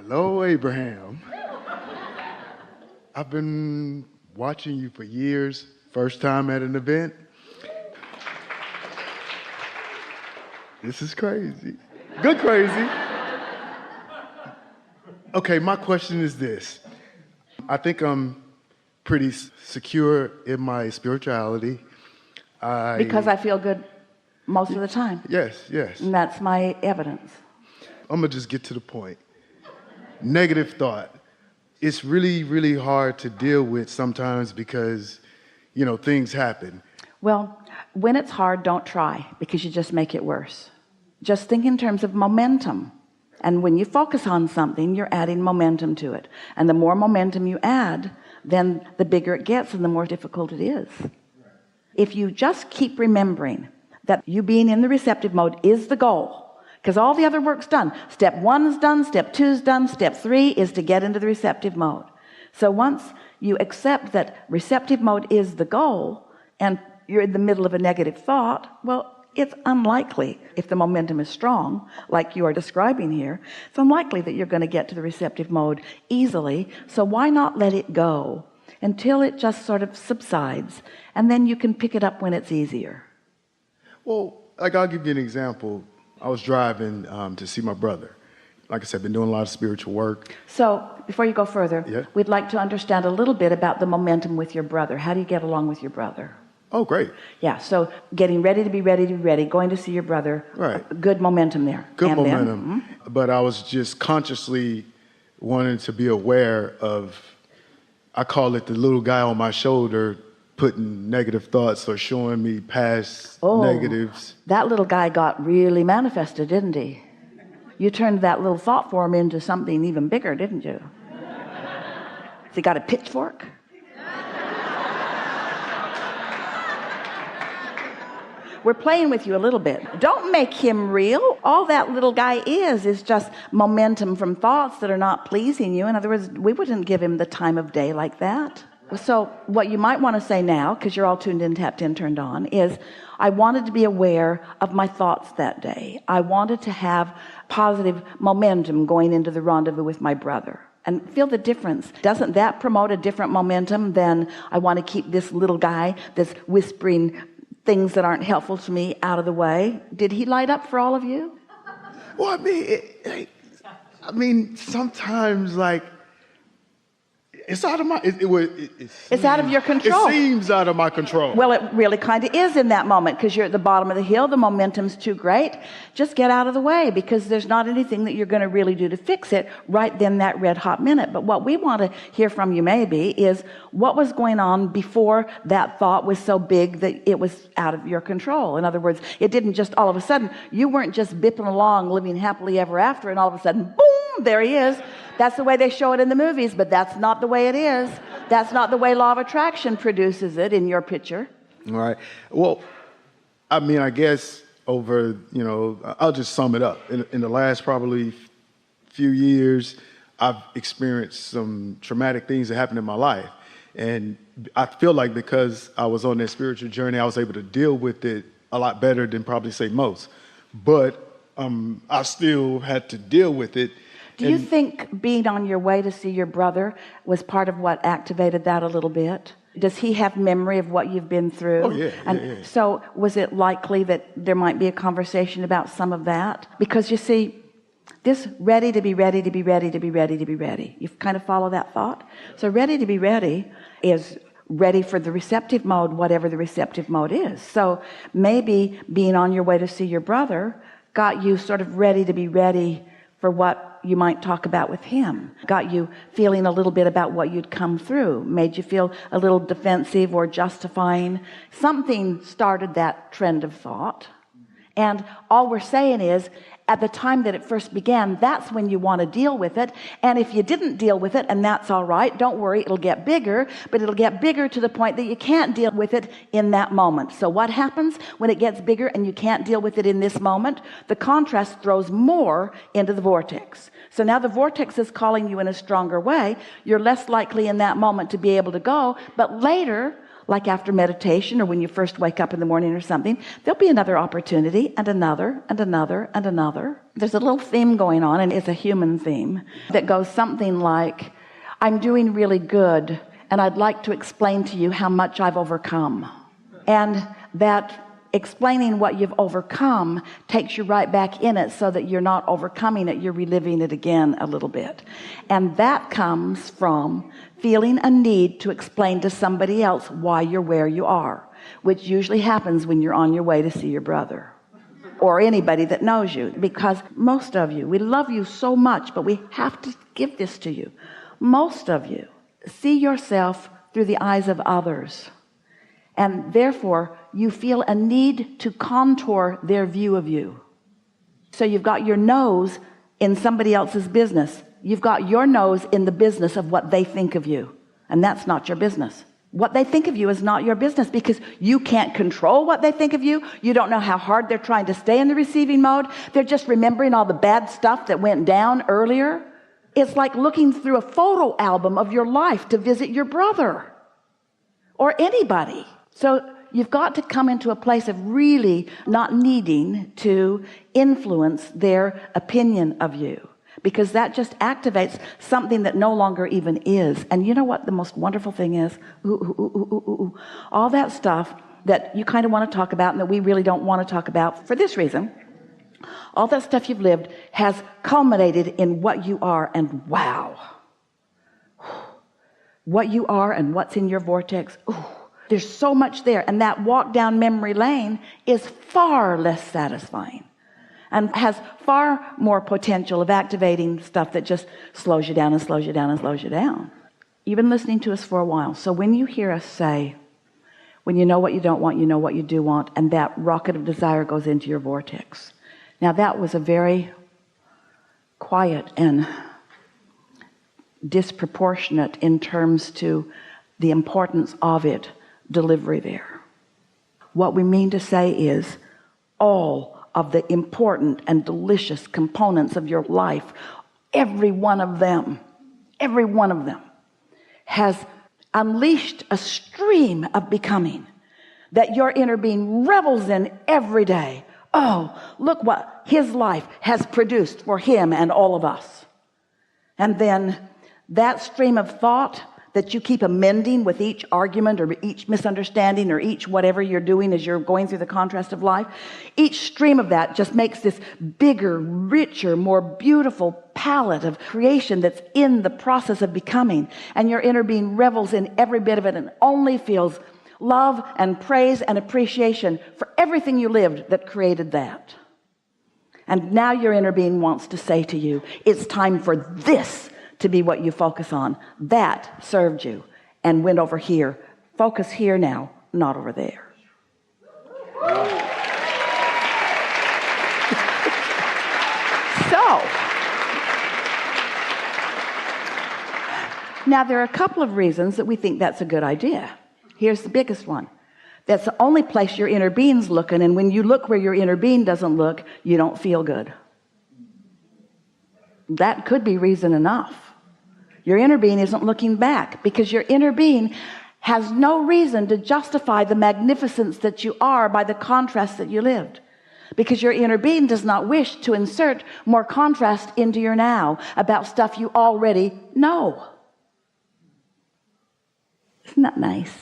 Hello, Abraham. I've been watching you for years. First time at an event. This is crazy. Good crazy. Okay, my question is this. I think I'm pretty secure in my spirituality. Because I feel good most of the time. Yes. And that's my evidence. I'm gonna just get to the point. Negative thought. It's really, really hard to deal with sometimes because, things happen. Well, when it's hard, don't try, because you just make it worse. Just think in terms of momentum. And when you focus on something, you're adding momentum to it. And the more momentum you add, then the bigger it gets and the more difficult it is. If you just keep remembering that you being in the receptive mode is the goal, because all the other work's done. Step 1 is done, step 2 is done, step 3 is to get into the receptive mode. So once you accept that receptive mode is the goal and you're in the middle of a negative thought, well, it's unlikely, if the momentum is strong, like you are describing here, it's unlikely that you're going to get to the receptive mode easily. So why not let it go until it just sort of subsides, and then you can pick it up when it's easier? Well, I'll give you an example. I was driving to see my brother. Like I said, been doing a lot of spiritual work. So before you go further, Yeah. We'd like to understand a little bit about the momentum with your brother. How do you get along with your brother? Oh, great. Yeah, so getting ready to be ready, going to see your brother. Right. Good momentum there. Good And momentum. But I was just consciously wanting to be aware of, I call it the little guy on my shoulder putting negative thoughts or showing me past negatives. That little guy got really manifested, didn't he? You turned that little thought form into something even bigger, didn't you? Has he got a pitchfork? We're playing with you a little bit. Don't make him real. All that little guy is just momentum from thoughts that are not pleasing you. In other words, we wouldn't give him the time of day like that. So what you might want to say now, because you're all tuned in, tapped in, turned on, is I wanted to be aware of my thoughts that day. I wanted to have positive momentum going into the rendezvous with my brother. And feel the difference. Doesn't that promote a different momentum than I want to keep this little guy, this whispering things that aren't helpful to me, out of the way? Did he light up for all of you? Well, sometimes it's out of my. It's out of your control. It seems out of my control. Well, it really kind of is in that moment, because you're at the bottom of the hill. The momentum's too great. Just get out of the way, because there's not anything that you're going to really do to fix it right then, that red hot minute. But what we want to hear from you maybe is what was going on before that thought was so big that it was out of your control. In other words, it didn't just all of a sudden, you weren't just bipping along living happily ever after, and all of a sudden, boom, there he is. That's the way they show it in the movies, but that's not the way it is. That's not the way law of attraction produces it in your picture. All right. Well, I guess over, I'll just sum it up. In the last probably few years, I've experienced some traumatic things that happened in my life. And I feel like because I was on that spiritual journey, I was able to deal with it a lot better than probably say most. But I still had to deal with it. Do you think being on your way to see your brother was part of what activated that a little bit? Does he have memory of what you've been through? Oh, yeah. And so was it likely that there might be a conversation about some of that? Because you see, this ready to be ready to be ready to be ready to be ready. You kind of follow that thought? So ready to be ready is ready for the receptive mode, whatever the receptive mode is. So maybe being on your way to see your brother got you sort of ready to be ready for what you might talk about with him, got you feeling a little bit about what you'd come through, made you feel a little defensive or justifying. Something started that trend of thought. And all we're saying is, at the time that it first began, that's when you want to deal with it. And if you didn't deal with it, and that's all right, don't worry, it'll get bigger, but it'll get bigger to the point that you can't deal with it in that moment. So what happens when it gets bigger and you can't deal with it in this moment? The contrast throws more into the vortex. So now the vortex is calling you in a stronger way. You're less likely in that moment to be able to go, but later like after meditation or when you first wake up in the morning or something, there'll be another opportunity and another and another and another. There's a little theme going on, and it's a human theme that goes something like, I'm doing really good, and I'd like to explain to you how much I've overcome. And that explaining what you've overcome takes you right back in it, so that you're not overcoming it, you're reliving it again a little bit. And that comes from feeling a need to explain to somebody else why you're where you are, which usually happens when you're on your way to see your brother or anybody that knows you. Because most of you, we love you so much, but we have to give this to you. Most of you see yourself through the eyes of others, and therefore you feel a need to contour their view of you. So you've got your nose in somebody else's business. You've got your nose in the business of what they think of you, and that's not your business. What they think of you is not your business, because you can't control what they think of you. You don't know how hard they're trying to stay in the receiving mode. They're just remembering all the bad stuff that went down earlier. It's like looking through a photo album of your life to visit your brother or anybody. So you've got to come into a place of really not needing to influence their opinion of you, because that just activates something that no longer even is. And you know what the most wonderful thing is? All that stuff that you kind of want to talk about and that we really don't want to talk about for this reason, all that stuff you've lived has culminated in what you are. And wow, what you are and what's in your vortex, there's so much there. And that walk down memory lane is far less satisfying and has far more potential of activating stuff that just slows you down and slows you down and slows you down. You've been listening to us for a while. So when you hear us say, when you know what you don't want, you know what you do want, and that rocket of desire goes into your vortex. Now that was a very quiet and disproportionate in terms to the importance of it delivery there. What we mean to say is all of the important and delicious components of your life, every one of them has unleashed a stream of becoming that your inner being revels in every day. Oh, look what his life has produced for him and all of us. And then that stream of thought that you keep amending with each argument or each misunderstanding or each whatever you're doing as you're going through the contrast of life, each stream of that just makes this bigger, richer, more beautiful palette of creation that's in the process of becoming. And your inner being revels in every bit of it and only feels love and praise and appreciation for everything you lived that created that. And now your inner being wants to say to you, it's time for this to be what you focus on. That served you and went over here. Focus here now, not over there. So now there are a couple of reasons that we think that's a good idea. Here's the biggest one. That's the only place your inner being's looking, and when you look where your inner being doesn't look, you don't feel good. That could be reason enough. Your inner being isn't looking back, because your inner being has no reason to justify the magnificence that you are by the contrast that you lived, because your inner being does not wish to insert more contrast into your now about stuff you already know. Isn't that nice?